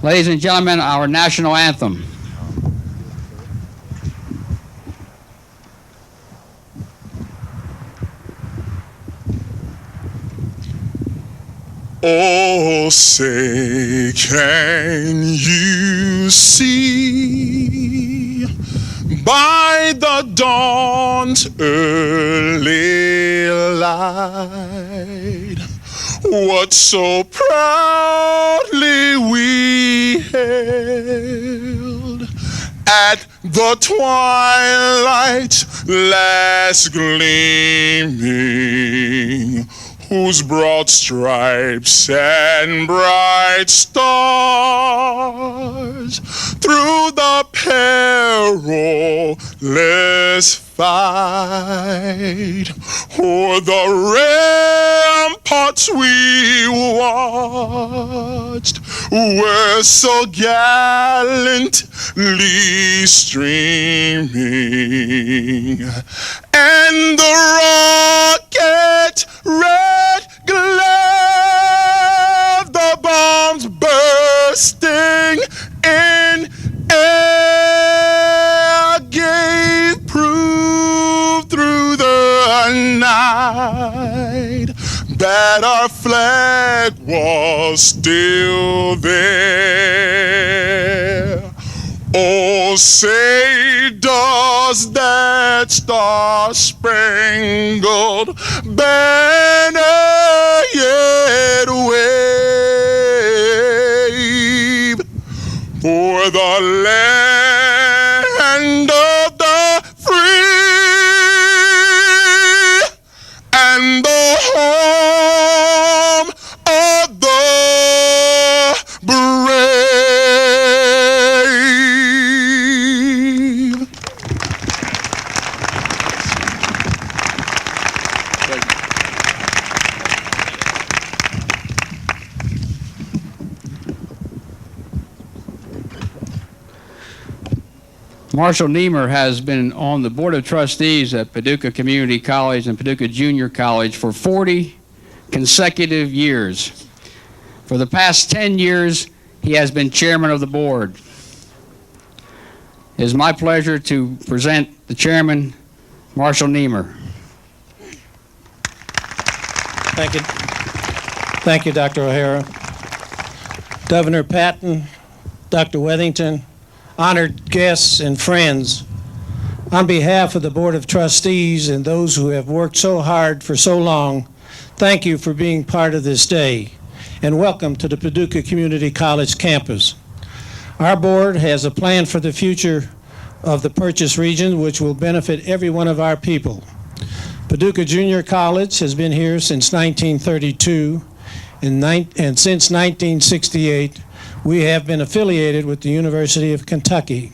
Ladies and gentlemen, our national anthem. Oh, say, can you see by the dawn's early light what so proudly we hailed at the twilight's last gleaming, whose broad stripes and bright stars through the perilous fight o'er the ramparts we watched were so gallantly streaming, and the rocket red glare, the bombs bursting in air gave proof through the night that our flag was still there. Oh, say, does that star-spangled banner yet wave for the land of the free and the home of the brave? Marshall Niemer has been on the Board of Trustees at Paducah Community College and Paducah Junior College for 40 consecutive years. For the past 10 years, he has been chairman of the board. It is my pleasure to present the chairman, Marshall Niemer. Thank you. Thank you, Dr. O'Hara. Governor Patton, Dr. Wethington, honored guests and friends, on behalf of the Board of Trustees and those who have worked so hard for so long, thank you for being part of this day, and welcome to the Paducah Community College campus. Our board has a plan for the future of the Purchase region which will benefit every one of our people. Paducah Junior College has been here since 1932, and since 1968, we have been affiliated with the University of Kentucky.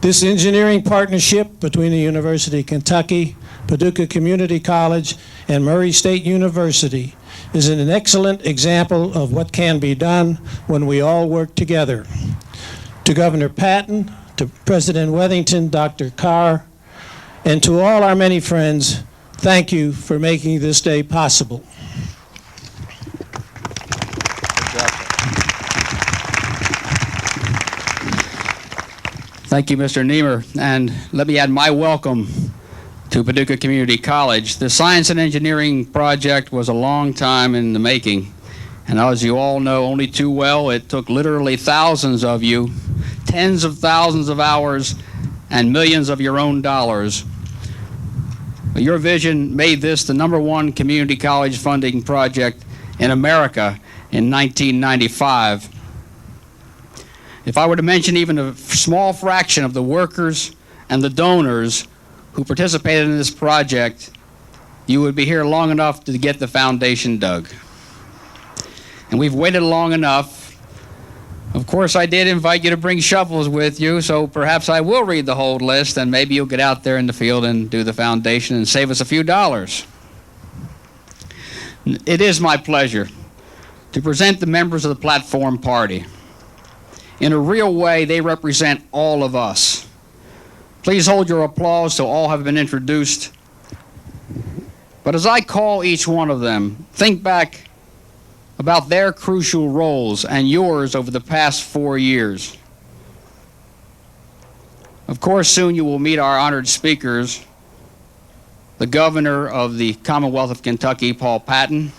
This engineering partnership between the University of Kentucky, Paducah Community College, and Murray State University is an excellent example of what can be done when we all work together. To Governor Patton, to President Wethington, Dr. Carr, and to all our many friends, thank you for making this day possible. Thank you, Mr. Niemer, and let me add my welcome to Paducah Community College. The Science and Engineering project was a long time in the making, and as you all know only too well, it took literally thousands of you, tens of thousands of hours, and millions of your own dollars. But your vision made this the #1 community college funding project in America in 1995. If I were to mention even a small fraction of the workers and the donors who participated in this project, you would be here long enough to get the foundation dug. And we've waited long enough. Of course, I did invite you to bring shovels with you, so perhaps I will read the whole list, and maybe you'll get out there in the field and do the foundation and save us a few dollars. It is my pleasure to present the members of the Platform Party. In a real way, they represent all of us. Please hold your applause till all have been introduced. But as I call each one of them, think back about their crucial roles and yours over the past 4 years. Of course, soon you will meet our honored speakers, the Governor of the Commonwealth of Kentucky, Paul Patton,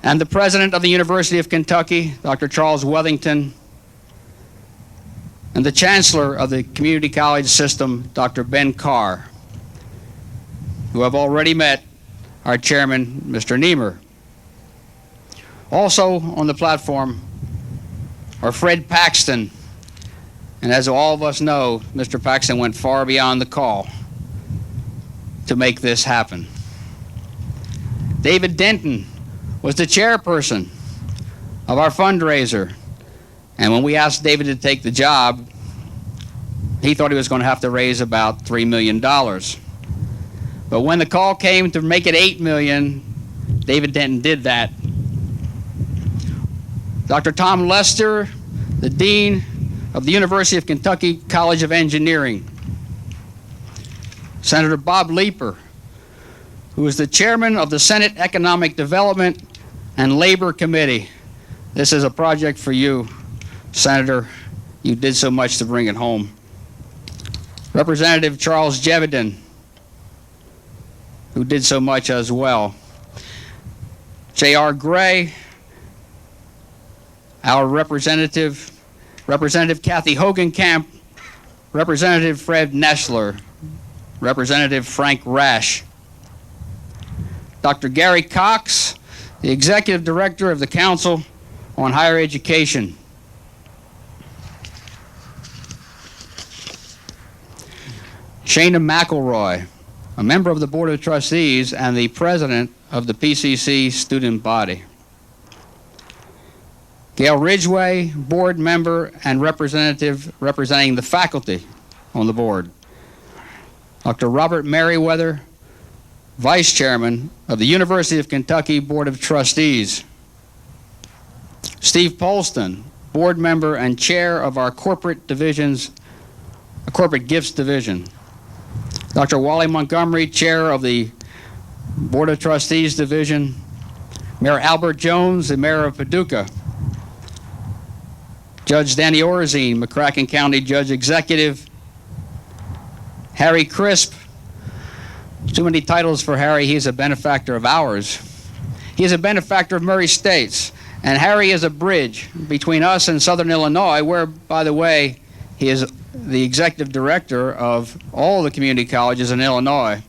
and the President of the University of Kentucky, Dr. Charles Wethington, and the Chancellor of the Community College System, Dr. Ben Carr, who have already met our Chairman, Mr. Niemer. Also on the platform are Fred Paxton, and as all of us know, Mr. Paxton went far beyond the call to make this happen. David Denton was the chairperson of our fundraiser, and when we asked David to take the job, he thought he was going to have to raise about $3 million. But when the call came to make it $8 million, David Denton did that. Dr. Tom Lester, the Dean of the University of Kentucky College of Engineering. Senator Bob Leeper, who is the chairman of the Senate Economic Development and Labor Committee. This is a project for you, Senator. You did so much to bring it home. Representative Charles Jeviden, who did so much as well. J.R. Gray, our Representative Kathy Hogenkamp, Representative Fred Nessler, Representative Frank Rash, Dr. Gary Cox, the Executive Director of the Council on Higher Education, Shana McElroy, a member of the Board of Trustees and the President of the PCC student body, Gail Ridgway, board member and representative representing the faculty on the board, Dr. Robert Merriweather, vice chairman of the University of Kentucky Board of Trustees, Steve Polston, board member and chair of our corporate gifts division, Dr. Wally Montgomery, chair of the Board of Trustees division, Mayor Albert Jones, the mayor of Paducah, Judge Danny Orzine, McCracken County Judge Executive, Harry Crisp. Too many titles for Harry. He's a benefactor of ours. He is a benefactor of Murray States. And Harry is a bridge between us and Southern Illinois, where, by the way, he is the executive director of all the community colleges in Illinois.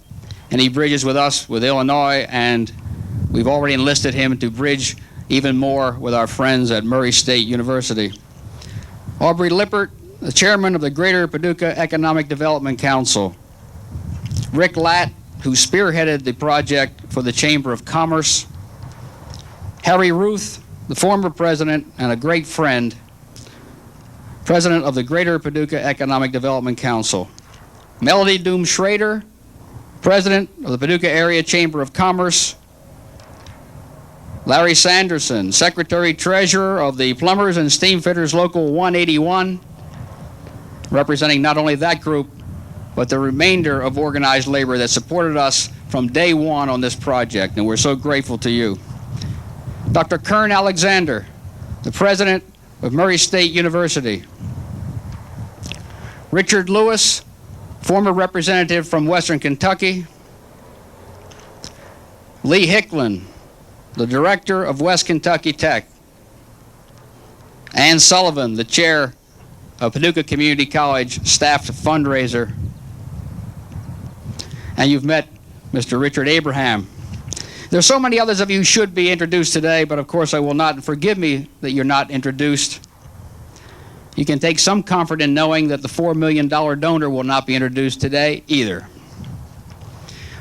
And he bridges with us, with Illinois, and we've already enlisted him to bridge even more with our friends at Murray State University. Aubrey Lippert, the chairman of the Greater Paducah Economic Development Council. Rick Latt, who spearheaded the project for the Chamber of Commerce. Harry Ruth, the former president and a great friend, president of the Greater Paducah Economic Development Council. Melody Doom Schrader, president of the Paducah Area Chamber of Commerce. Larry Sanderson, secretary-treasurer of the Plumbers and Steamfitters Local 181, representing not only that group, but the remainder of organized labor that supported us from day one on this project, and we're so grateful to you. Dr. Kern Alexander, the president of Murray State University. Richard Lewis, former representative from Western Kentucky. Lee Hicklin, the director of West Kentucky Tech. Ann Sullivan, the chair of Paducah Community College staffed fundraiser. And you've met Mr. Richard Abraham. There's so many others of you who should be introduced today, but of course I will not. Forgive me that you're not introduced. You can take some comfort in knowing that the $4 million donor will not be introduced today either.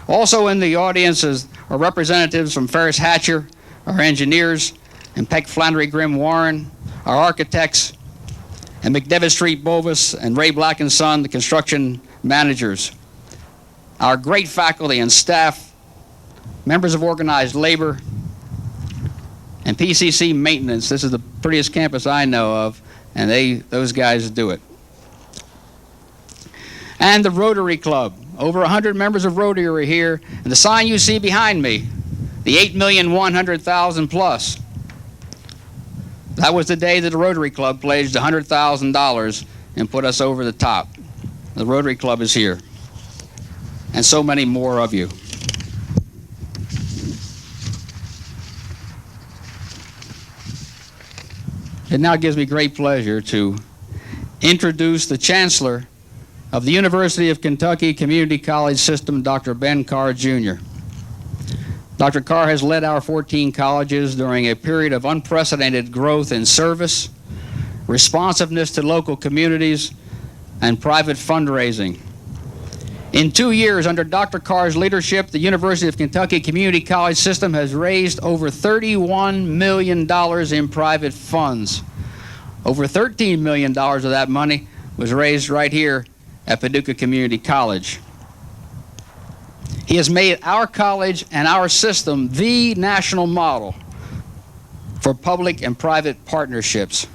Also in the audience are representatives from Ferris Hatcher, our engineers, and Peck Flannery Grimm Warren, our architects, and McDevitt Street Bovis and Ray Black & Son, the construction managers. Our great faculty and staff, members of organized labor, and PCC maintenance. This is the prettiest campus I know of, and those guys do it. And the Rotary Club. Over 100 members of Rotary are here, and the sign you see behind me the 8,100,000 plus. That was the day that the Rotary Club pledged $100,000 and put us over the top. The Rotary Club is here, and so many more of you. It now gives me great pleasure to introduce the Chancellor of the University of Kentucky Community College System, Dr. Ben Carr, Jr. Dr. Carr has led our 14 colleges during a period of unprecedented growth in service, responsiveness to local communities, and private fundraising. In 2 years under Dr. Carr's leadership, the University of Kentucky Community College System has raised over $31 million in private funds. Over $13 million of that money was raised right here at Paducah Community College. He has made our college and our system the national model for public and private partnerships.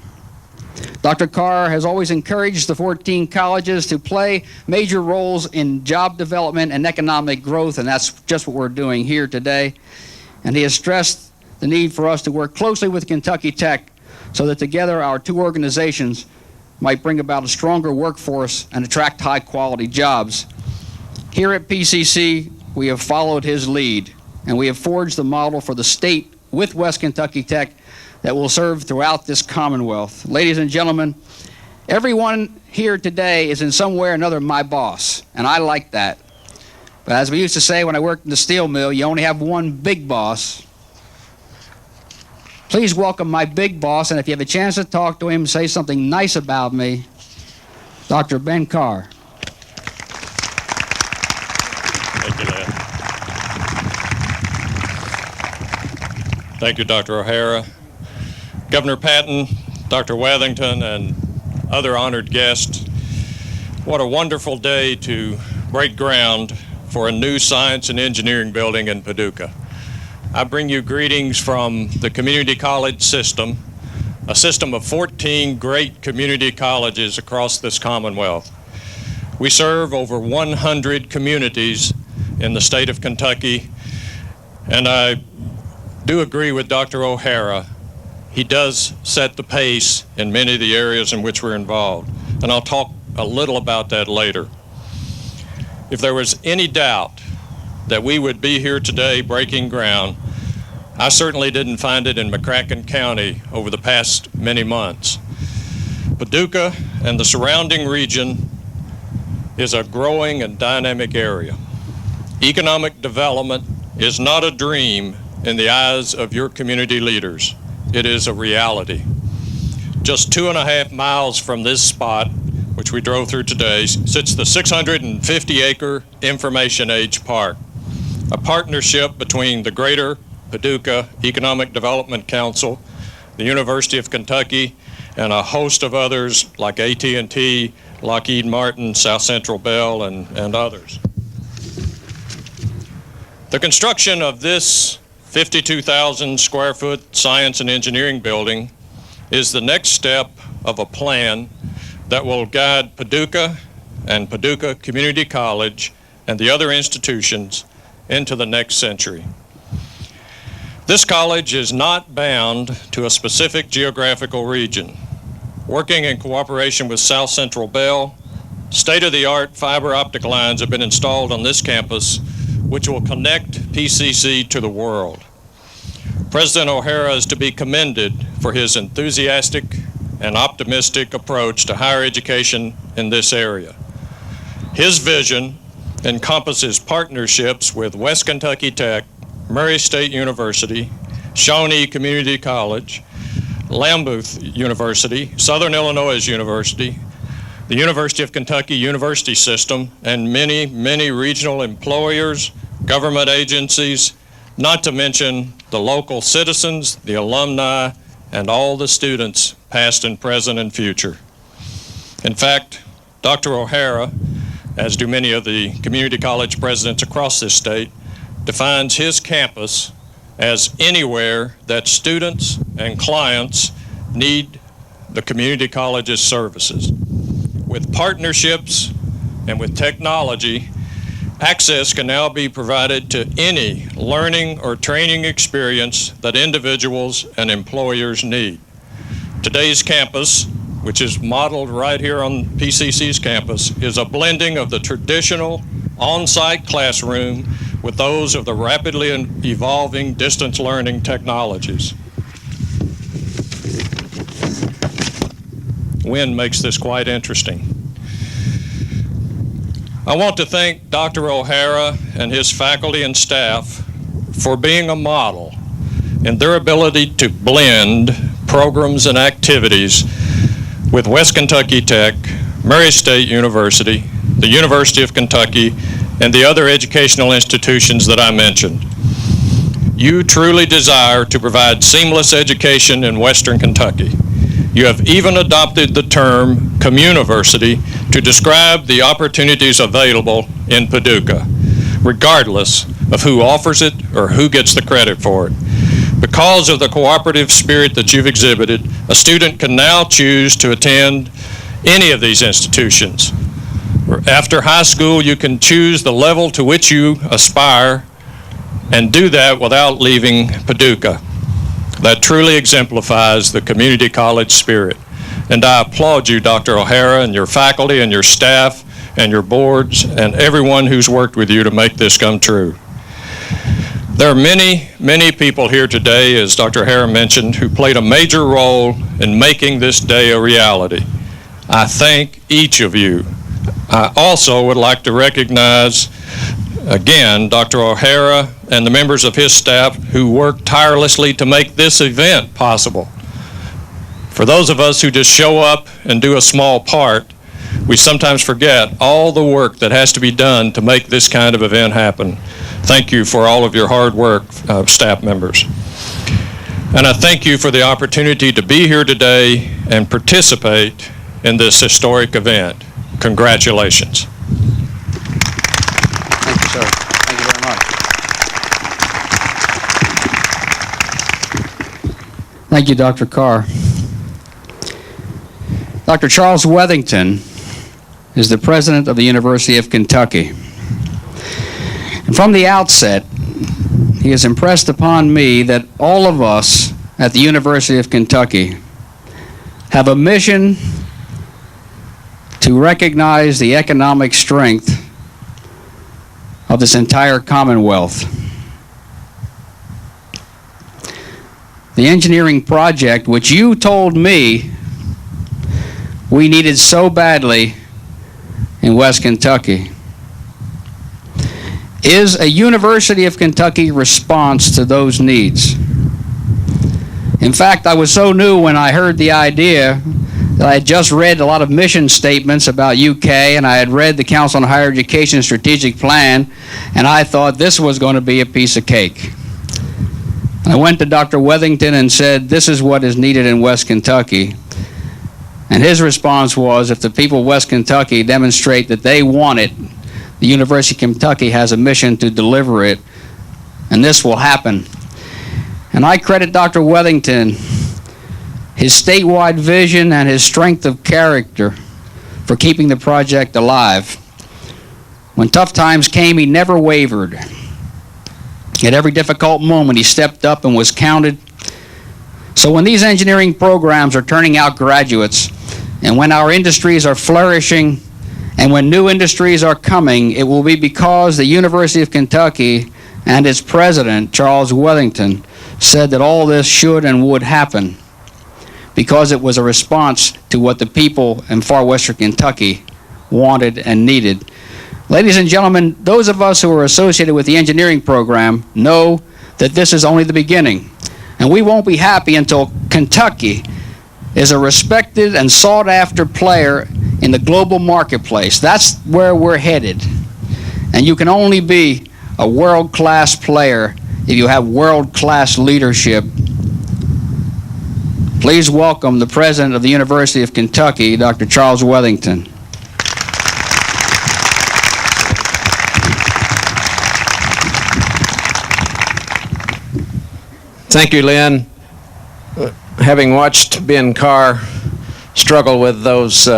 Dr. Carr has always encouraged the 14 colleges to play major roles in job development and economic growth, and that's just what we're doing here today. And he has stressed the need for us to work closely with Kentucky Tech so that together our two organizations might bring about a stronger workforce and attract high-quality jobs. Here at PCC, we have followed his lead, and we have forged the model for the state with West Kentucky Tech that will serve throughout this Commonwealth. Ladies and gentlemen, everyone here today is in some way or another my boss, and I like that. But as we used to say when I worked in the steel mill, you only have one big boss. Please welcome my big boss, and if you have a chance to talk to him, say something nice about me, Dr. Ben Carr. Thank you, Dad. Thank you, Dr. O'Hara. Governor Patton, Dr. Wethington, and other honored guests, what a wonderful day to break ground for a new science and engineering building in Paducah. I bring you greetings from the community college system, a system of 14 great community colleges across this Commonwealth. We serve over 100 communities in the state of Kentucky, and I do agree with Dr. O'Hara. He does set the pace in many of the areas in which we're involved, and I'll talk a little about that later. If there was any doubt that we would be here today breaking ground, I certainly didn't find it in McCracken County over the past many months. Paducah and the surrounding region is a growing and dynamic area. Economic development is not a dream in the eyes of your community leaders. It is a reality. Just 2.5 miles from this spot, which we drove through today, sits the 650-acre Information Age Park, a partnership between the Greater Paducah Economic Development Council, the University of Kentucky, and a host of others like AT&T, Lockheed Martin, South Central Bell, and others. The construction of this 52,000 square foot science and engineering building is the next step of a plan that will guide Paducah and Paducah Community College and the other institutions into the next century. This college is not bound to a specific geographical region. Working in cooperation with South Central Bell, state-of-the-art fiber optic lines have been installed on this campus, which will connect PCC to the world. President O'Hara is to be commended for his enthusiastic and optimistic approach to higher education in this area. His vision encompasses partnerships with West Kentucky Tech, Murray State University, Shawnee Community College, Lambuth University, Southern Illinois University, the University of Kentucky University System, and many, many regional employers, government agencies, not to mention the local citizens, the alumni, and all the students, past and present and future. In fact, Dr. O'Hara, as do many of the community college presidents across this state, defines his campus as anywhere that students and clients need the community college's services. With partnerships and with technology, Access can now be provided to any learning or training experience that individuals and employers need. Today's campus, which is modeled right here on PCC's campus, is a blending of the traditional on-site classroom with those of the rapidly evolving distance learning technologies. Wind makes this quite interesting. I want to thank Dr. O'Hara and his faculty and staff for being a model in their ability to blend programs and activities with West Kentucky Tech, Murray State University, the University of Kentucky, and the other educational institutions that I mentioned. You truly desire to provide seamless education in Western Kentucky. You have even adopted the term communiversity to describe the opportunities available in Paducah, regardless of who offers it or who gets the credit for it. Because of the cooperative spirit that you've exhibited, a student can now choose to attend any of these institutions. After high school, you can choose the level to which you aspire and do that without leaving Paducah. That truly exemplifies the community college spirit. And I applaud you, Dr. O'Hara, and your faculty and your staff and your boards and everyone who's worked with you to make this come true. There are many, many people here today, as Dr. O'Hara mentioned, who played a major role in making this day a reality. I thank each of you. I also would like to recognize, again, Dr. O'Hara and the members of his staff who worked tirelessly to make this event possible. For those of us who just show up and do a small part, we sometimes forget all the work that has to be done to make this kind of event happen. Thank you for all of your hard work, staff members. And I thank you for the opportunity to be here today and participate in this historic event. Congratulations. Thank you, sir. Thank you very much. Thank you, Dr. Carr. Dr. Charles Wethington is the president of the University of Kentucky. And from the outset, he has impressed upon me that all of us at the University of Kentucky have a mission to recognize the economic strength of this entire Commonwealth. The engineering project, which you told me we needed so badly in West Kentucky, is a University of Kentucky response to those needs. In fact, I was so new when I heard the idea that I had just read a lot of mission statements about UK, and I had read the Council on Higher Education Strategic Plan, and I thought this was going to be a piece of cake. I went to Dr. Wethington and said, this is what is needed in West Kentucky. And his response was, if the people of West Kentucky demonstrate that they want it, the University of Kentucky has a mission to deliver it, and this will happen. And I credit Dr. Wethington, his statewide vision and his strength of character for keeping the project alive. When tough times came, he never wavered. At every difficult moment, he stepped up and was counted. So when these engineering programs are turning out graduates, and when our industries are flourishing, and when new industries are coming, it will be because the University of Kentucky and its president, Charles Wethington, said that all this should and would happen because it was a response to what the people in far western Kentucky wanted and needed. Ladies and gentlemen, those of us who are associated with the engineering program know that this is only the beginning. And we won't be happy until Kentucky is a respected and sought-after player in the global marketplace. That's where we're headed. And you can only be a world-class player if you have world-class leadership. Please welcome the President of the University of Kentucky, Dr. Charles Wethington. Thank you, Lynn. Having watched Ben Carr struggle with those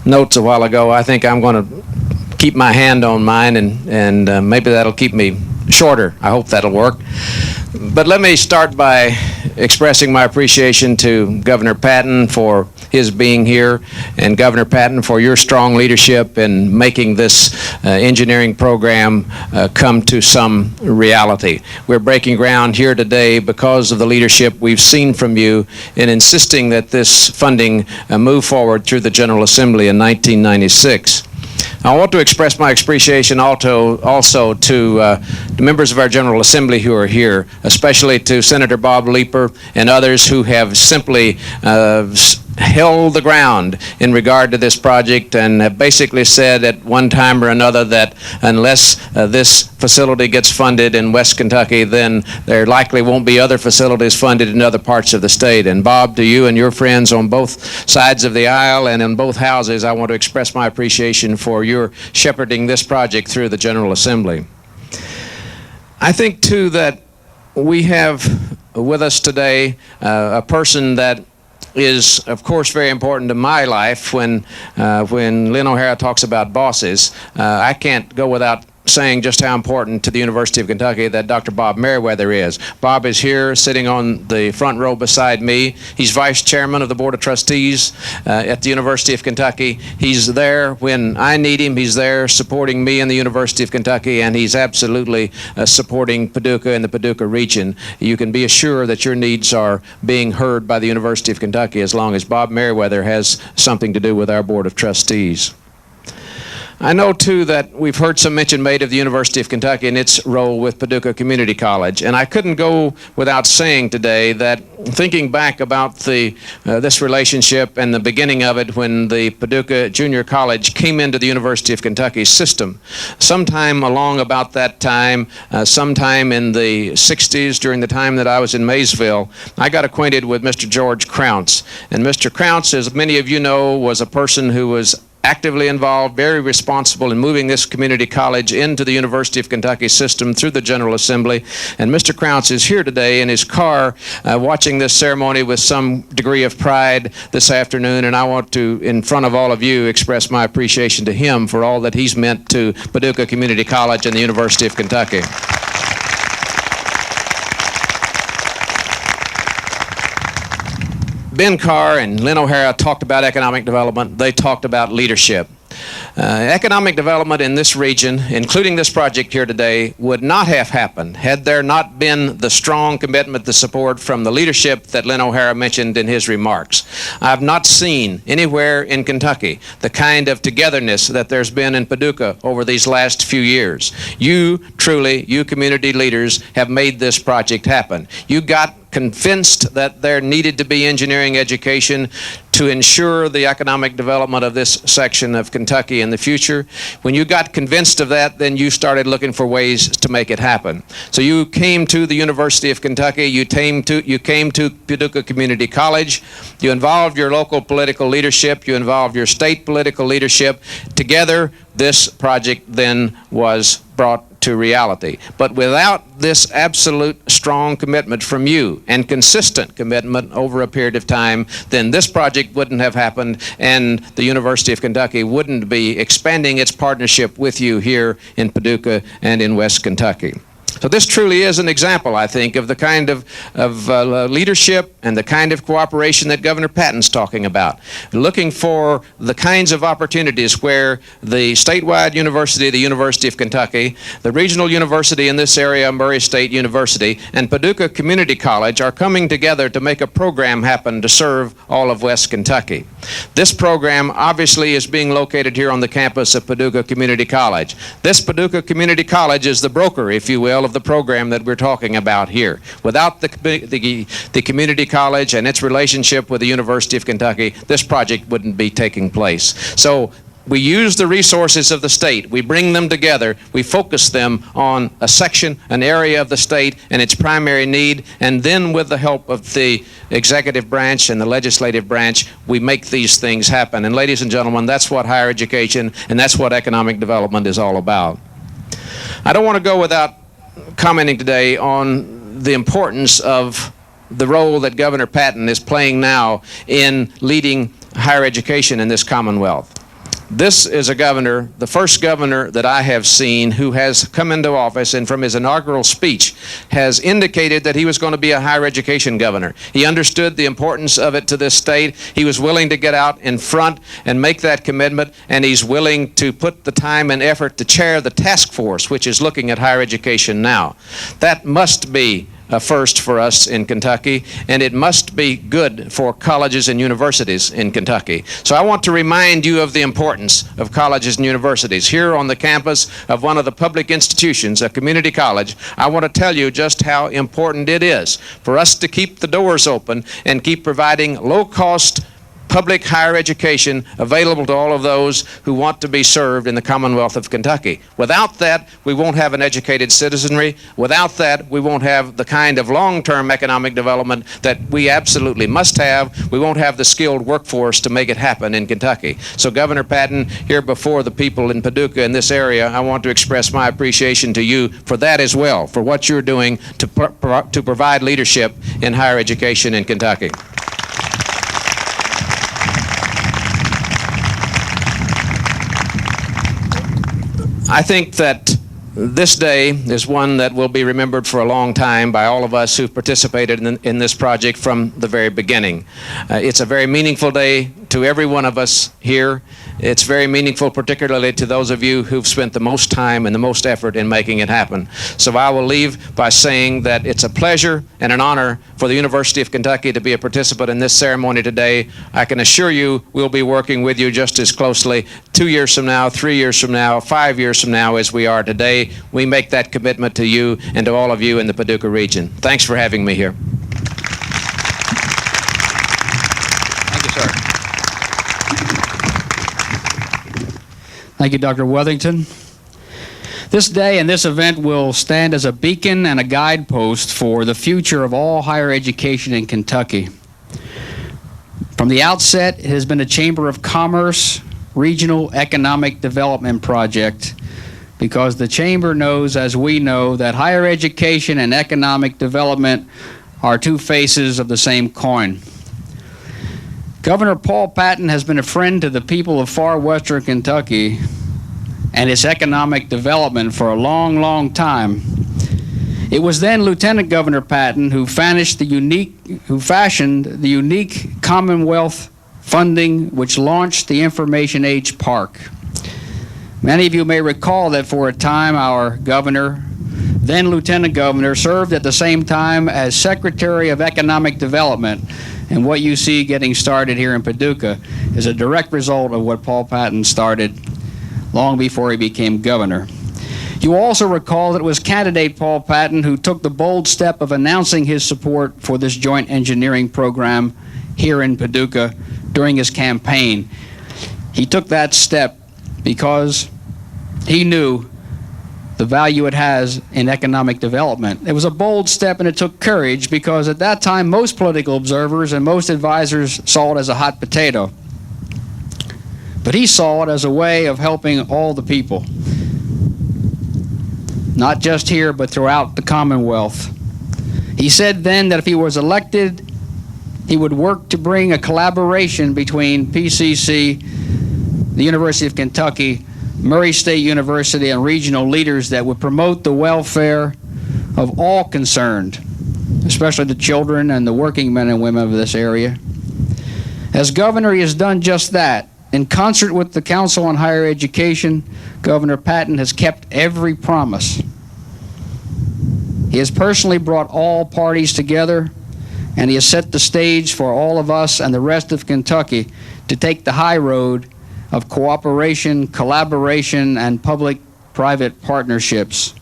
notes a while ago, I think I'm going to keep my hand on mine, and maybe that'll keep me shorter. I hope that'll work. But let me start by expressing my appreciation to Governor Patton for his being here, and Governor Patton for your strong leadership in making this engineering program come to some reality. We're breaking ground here today because of the leadership we've seen from you in insisting that this funding move forward through the General Assembly in 1996. I want to express my appreciation also to the members of our General Assembly who are here, especially to Senator Bob Leeper and others who have simply held the ground in regard to this project and have basically said at one time or another that unless this facility gets funded in West Kentucky, then there likely won't be other facilities funded in other parts of the state. And Bob, to you and your friends on both sides of the aisle and in both houses, I want to express my appreciation for your shepherding this project through the General Assembly. I think, too, that we have with us today a person that is, of course, very important to my life. When Lynn O'Hara talks about bosses, I can't go without saying just how important to the University of Kentucky that Dr. Bob Merriweather is. Bob is here sitting on the front row beside me. He's vice chairman of the Board of Trustees at the University of Kentucky. He's there when I need him. He's there supporting me and the University of Kentucky, and he's absolutely supporting Paducah and the Paducah region. You can be assured that your needs are being heard by the University of Kentucky as long as Bob Merriweather has something to do with our Board of Trustees. I know, too, that we've heard some mention made of the University of Kentucky and its role with Paducah Community College. And I couldn't go without saying today that thinking back about this relationship and the beginning of it when the Paducah Junior College came into the University of Kentucky's system, sometime along about that time, sometime in the 60s, during the time that I was in Maysville, I got acquainted with Mr. George Crounce. And Mr. Crounce, as many of you know, was a person who was actively involved, very responsible in moving this community college into the University of Kentucky system through the General Assembly. And Mr. Crounce is here today in his car watching this ceremony with some degree of pride this afternoon, and I want to, in front of all of you, express my appreciation to him for all that he's meant to Paducah Community College and the University of Kentucky. Ben Carr and Lynn O'Hara talked about economic development. They talked about leadership. Economic development in this region, including this project here today, would not have happened had there not been the strong commitment, the support from the leadership that Lynn O'Hara mentioned in his remarks. I've not seen anywhere in Kentucky the kind of togetherness that there's been in Paducah over these last few years. You community leaders, have made this project happen. You got convinced that there needed to be engineering education to ensure the economic development of this section of Kentucky in the future. When you got convinced of that, then you started looking for ways to make it happen. So you came to the University of Kentucky, you came to Paducah Community College, you involved your local political leadership, you involved your state political leadership. Together, this project then was brought to reality. But without this absolute strong commitment from you and consistent commitment over a period of time, then this project wouldn't have happened and the University of Kentucky wouldn't be expanding its partnership with you here in Paducah and in West Kentucky. So this truly is an example, I think, of the kind of leadership and the kind of cooperation that Governor Patton's talking about. Looking for the kinds of opportunities where the statewide university, the University of Kentucky, the regional university in this area, Murray State University, and Paducah Community College are coming together to make a program happen to serve all of West Kentucky. This program obviously is being located here on the campus of Paducah Community College. This Paducah Community College is the broker, if you will, of the program that we're talking about here. Without the community college and its relationship with the University of Kentucky, this project wouldn't be taking place. So we use the resources of the state, we bring them together, we focus them on a section, an area of the state and its primary need, and then with the help of the executive branch and the legislative branch, we make these things happen. And ladies and gentlemen, that's what higher education and that's what economic development is all about. I don't want to go without commenting today on the importance of the role that Governor Patton is playing now in leading higher education in this Commonwealth. This is a governor, the first governor that I have seen who has come into office and from his inaugural speech has indicated that he was going to be a higher education governor. He understood the importance of it to this state. He was willing to get out in front and make that commitment, and he's willing to put the time and effort to chair the task force which is looking at higher education now. That must be a first for us in Kentucky, and it must be good for colleges and universities in Kentucky. So I want to remind you of the importance of colleges and universities. Here on the campus of one of the public institutions, a community college, I want to tell you just how important it is for us to keep the doors open and keep providing low-cost public higher education available to all of those who want to be served in the Commonwealth of Kentucky. Without that, we won't have an educated citizenry. Without that, we won't have the kind of long-term economic development that we absolutely must have. We won't have the skilled workforce to make it happen in Kentucky. So Governor Patton, here before the people in Paducah in this area, I want to express my appreciation to you for that as well, for what you're doing to provide leadership in higher education in Kentucky. I think that this day is one that will be remembered for a long time by all of us who participated in this project from the very beginning. It's a very meaningful day to every one of us here. It's very meaningful particularly to those of you who've spent the most time and the most effort in making it happen. So I will leave by saying that it's a pleasure and an honor for the University of Kentucky to be a participant in this ceremony today. I can assure you we'll be working with you just as closely 2 years from now, 3 years from now, 5 years from now as we are today. We make that commitment to you and to all of you in the Paducah region. Thanks for having me here. Thank you, sir. Thank you, Dr. Wethington. This day and this event will stand as a beacon and a guidepost for the future of all higher education in Kentucky. From the outset, it has been a Chamber of Commerce regional economic development project because the Chamber knows, as we know, that higher education and economic development are two faces of the same coin. Governor Paul Patton has been a friend to the people of far western Kentucky and its economic development for a long, long time. It was then Lieutenant Governor Patton who fashioned the unique Commonwealth funding which launched the Information Age Park. Many of you may recall that for a time our governor, then Lieutenant Governor, served at the same time as Secretary of Economic Development. And what you see getting started here in Paducah is a direct result of what Paul Patton started long before he became governor. You also recall that it was candidate Paul Patton who took the bold step of announcing his support for this joint engineering program here in Paducah during his campaign. He took that step because he knew the value it has in economic development. It was a bold step and it took courage because at that time most political observers and most advisors saw it as a hot potato. But he saw it as a way of helping all the people, not just here but throughout the Commonwealth. He said then that if he was elected, he would work to bring a collaboration between PCC, the University of Kentucky, Murray State University, and regional leaders that would promote the welfare of all concerned, especially the children and the working men and women of this area. As governor, he has done just that. In concert with the Council on Higher Education, Governor Patton has kept every promise. He has personally brought all parties together, and he has set the stage for all of us and the rest of Kentucky to take the high road of cooperation, collaboration, and public-private partnerships.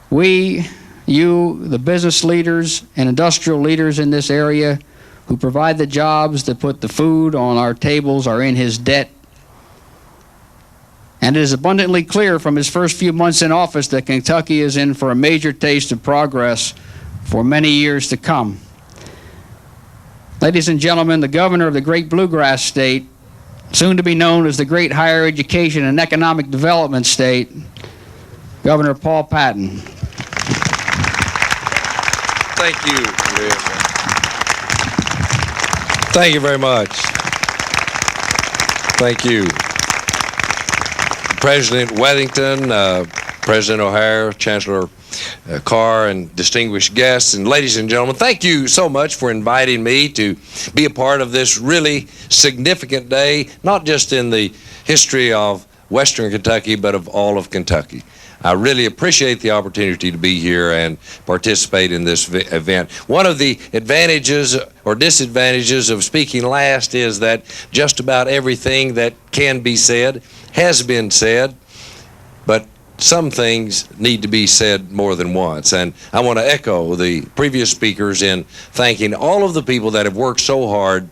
We, you, the business leaders and industrial leaders in this area who provide the jobs that put the food on our tables are in his debt. And it is abundantly clear from his first few months in office that Kentucky is in for a major taste of progress for many years to come. Ladies and gentlemen, the governor of the great bluegrass state, soon to be known as the great higher education and economic development state, Governor Paul Patton. Thank you. Thank you very much. Thank you. President Wethington, President O'Hara, Chancellor Carr, and distinguished guests, and ladies and gentlemen, thank you so much for inviting me to be a part of this really significant day, not just in the history of Western Kentucky, but of all of Kentucky. I really appreciate the opportunity to be here and participate in this event. One of the advantages or disadvantages of speaking last is that just about everything that can be said has been said, but some things need to be said more than once. And I want to echo the previous speakers in thanking all of the people that have worked so hard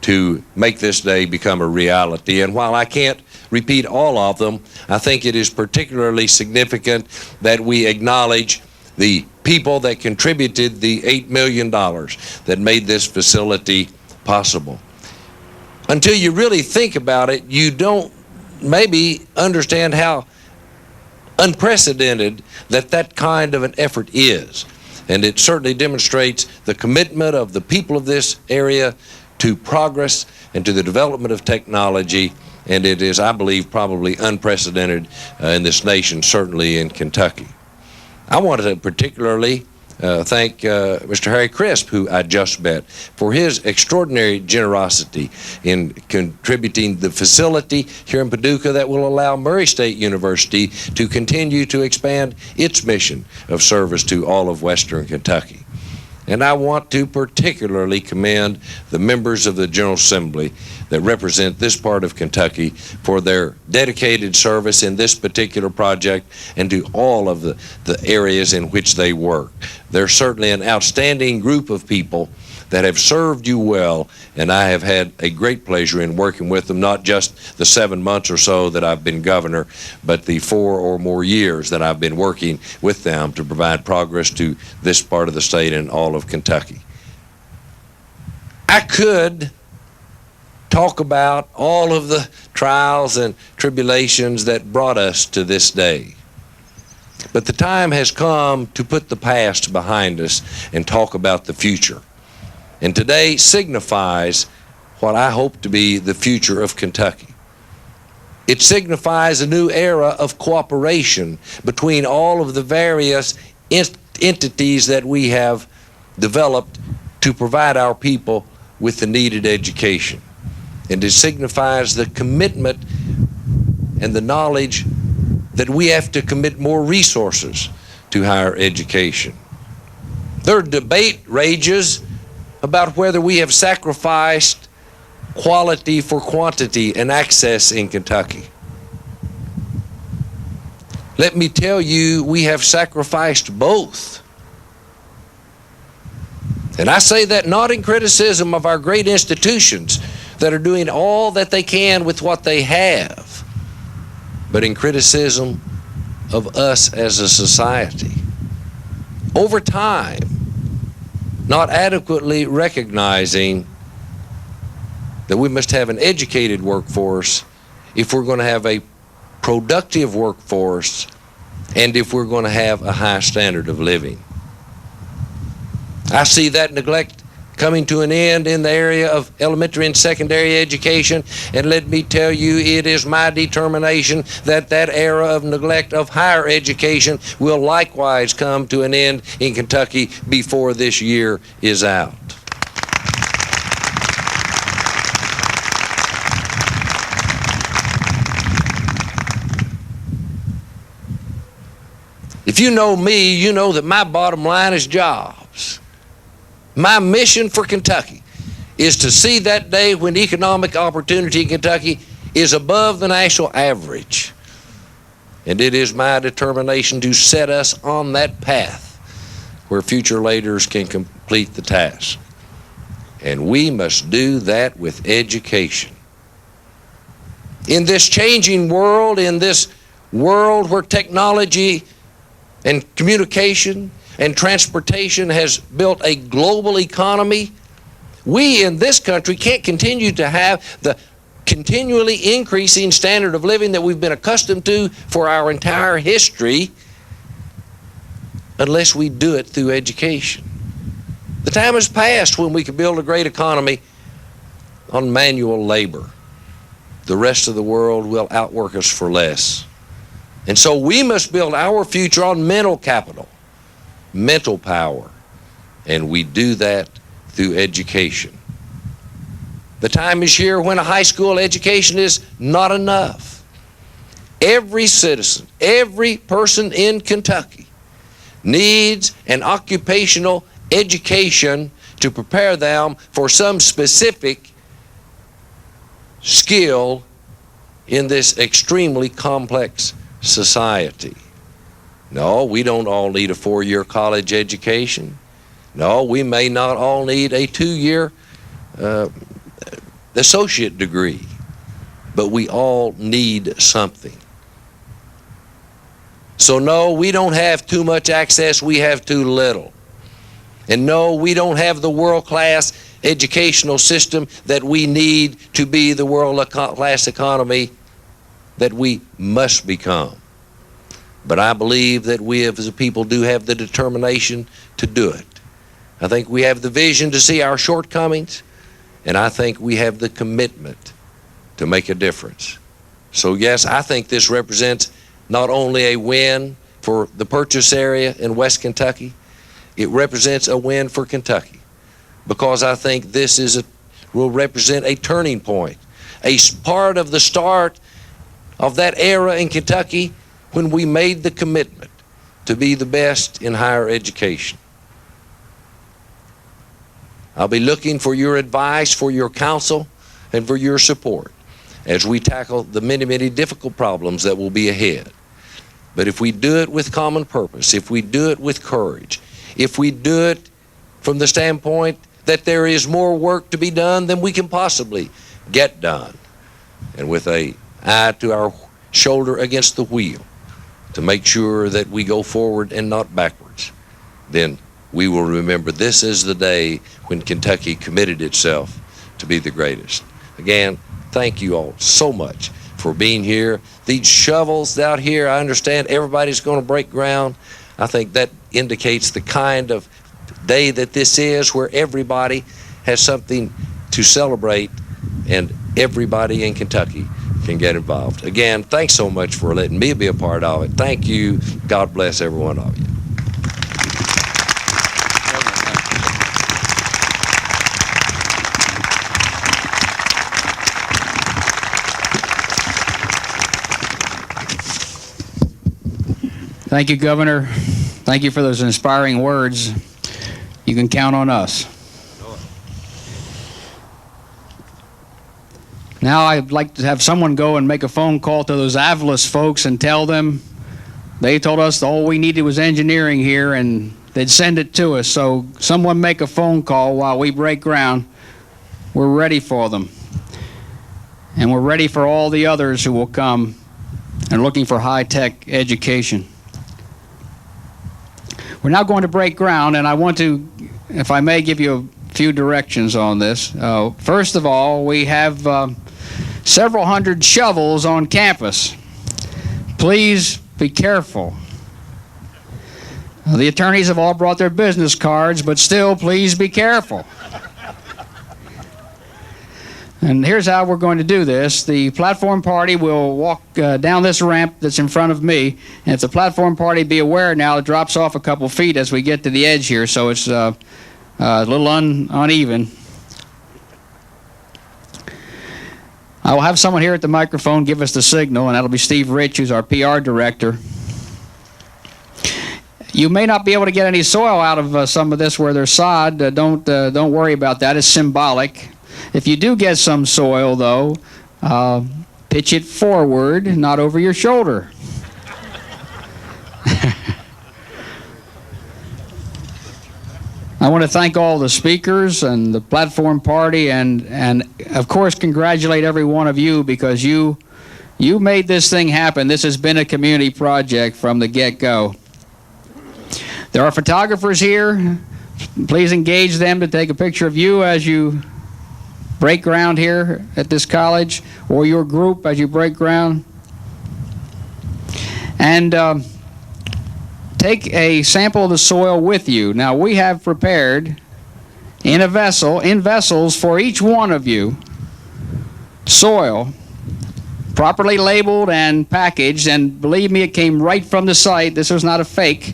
to make this day become a reality. And while I can't repeat all of them, I think it is particularly significant that we acknowledge the people that contributed the $8 million that made this facility possible. Until you really think about it, you don't maybe understand how unprecedented that kind of an effort is. And it certainly demonstrates the commitment of the people of this area to progress and to the development of technology. And it is, I believe, probably unprecedented in this nation, certainly in Kentucky. I want to particularly thank Mr. Harry Crisp, who I just met, for his extraordinary generosity in contributing the facility here in Paducah that will allow Murray State University to continue to expand its mission of service to all of Western Kentucky. And I want to particularly commend the members of the General Assembly that represent this part of Kentucky for their dedicated service in this particular project and to all of the areas in which they work. They're certainly an outstanding group of people that have served you well, and I have had a great pleasure in working with them, not just the 7 months or so that I've been governor, but the 4 or more years that I've been working with them to provide progress to this part of the state and all of Kentucky. I could talk about all of the trials and tribulations that brought us to this day, but the time has come to put the past behind us and talk about the future. And today signifies what I hope to be the future of Kentucky. It signifies a new era of cooperation between all of the various entities that we have developed to provide our people with the needed education. And it signifies the commitment and the knowledge that we have to commit more resources to higher education. Their debate rages about whether we have sacrificed quality for quantity and access in Kentucky. Let me tell you, we have sacrificed both. And I say that not in criticism of our great institutions that are doing all that they can with what they have, but in criticism of us as a society. Over time, not adequately recognizing that we must have an educated workforce if we're going to have a productive workforce and if we're going to have a high standard of living. I see that neglect coming to an end in the area of elementary and secondary education, and let me tell you, it is my determination that that era of neglect of higher education will likewise come to an end in Kentucky before this year is out. If you know me, you know that my bottom line is jobs. My mission for Kentucky is to see that day when economic opportunity in Kentucky is above the national average. And it is my determination to set us on that path where future leaders can complete the task. And we must do that with education. In this changing world, in this world where technology and communication and transportation has built a global economy, we in this country can't continue to have the continually increasing standard of living that we've been accustomed to for our entire history unless we do it through education. The time has passed when we could build a great economy on manual labor. The rest of the world will outwork us for less. And so we must build our future on mental capital, mental power, and we do that through education. The time is here when a high school education is not enough. Every citizen, every person in Kentucky needs an occupational education to prepare them for some specific skill in this extremely complex society. No, we don't all need a 4-year college education. No, we may not all need a 2-year associate degree, but we all need something. So no, we don't have too much access, we have too little. And no, we don't have the world-class educational system that we need to be the world-class economy that we must become. But I believe that we as a people do have the determination to do it. I think we have the vision to see our shortcomings, and I think we have the commitment to make a difference. So yes, I think this represents not only a win for the Purchase area in West Kentucky, it represents a win for Kentucky, because I think this will represent a turning point, a part of the start of that era in Kentucky when we made the commitment to be the best in higher education. I'll be looking for your advice, for your counsel, and for your support as we tackle the many, many difficult problems that will be ahead. But if we do it with common purpose, if we do it with courage, if we do it from the standpoint that there is more work to be done than we can possibly get done, and with an eye to our shoulder against the wheel to make sure that we go forward and not backwards, then we will remember this is the day when Kentucky committed itself to be the greatest. Again, thank you all so much for being here. These shovels out here, I understand everybody's going to break ground. I think that indicates the kind of day that this is, where everybody has something to celebrate and everybody in Kentucky can get involved. Again, thanks so much for letting me be a part of it. Thank you. God bless every one of you. Thank you, Governor. Thank you for those inspiring words. You can count on us. Now I'd like to have someone go and make a phone call to those Avalos folks and tell them they told us all we needed was engineering here and they'd send it to us. So someone make a phone call while we break ground. We're ready for them. And we're ready for all the others who will come and looking for high-tech education. We're now going to break ground, and I want to, if I may, give you a few directions on this. First of all, we have several hundred shovels on campus. Please be careful. The attorneys have all brought their business cards, but still, please be careful. And here's how we're going to do this. The platform party will walk down this ramp that's in front of me. And if the platform party be aware now, it drops off a couple feet as we get to the edge here, so it's a little uneven. I will have someone here at the microphone give us the signal, and that'll be Steve Rich, who's our PR director. You may not be able to get any soil out of some of this where there's sod. Don't worry about that. It's symbolic. If you do get some soil, though, pitch it forward, not over your shoulder. I want to thank all the speakers and the platform party, and of course congratulate every one of you, because you made this thing happen. This has been a community project from the get-go. There are photographers here. Please engage them to take a picture of you as you break ground here at this college, or your group as you break ground. And take a sample of the soil with you. Now, we have prepared in vessels for each one of you soil properly labeled and packaged, and believe me, it came right from the site. This was not a fake.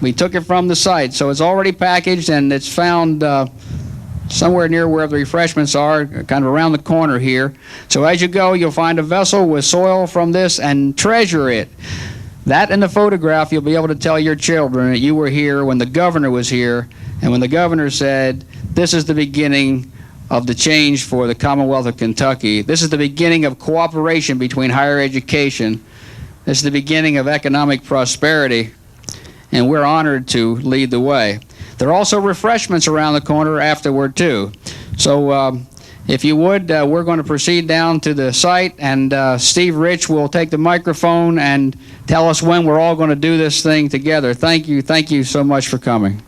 We took it from the site, so it's already packaged, and it's found somewhere near where the refreshments are, kind of around the corner here. So as you go, you'll find a vessel with soil from this, and treasure it. That in the photograph, you'll be able to tell your children that you were here when the governor was here, and when the governor said, this is the beginning of the change for the Commonwealth of Kentucky. This is the beginning of cooperation between higher education. This is the beginning of economic prosperity, and we're honored to lead the way. There are also refreshments around the corner afterward, too. So if you would, we're going to proceed down to the site, and Steve Rich will take the microphone and tell us when we're all going to do this thing together. Thank you so much for coming.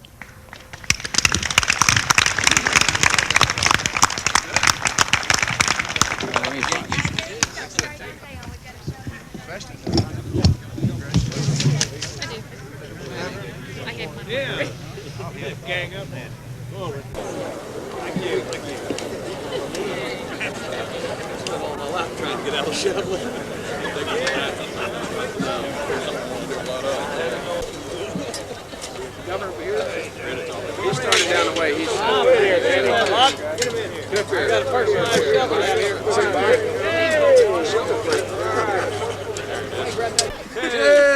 Yeah.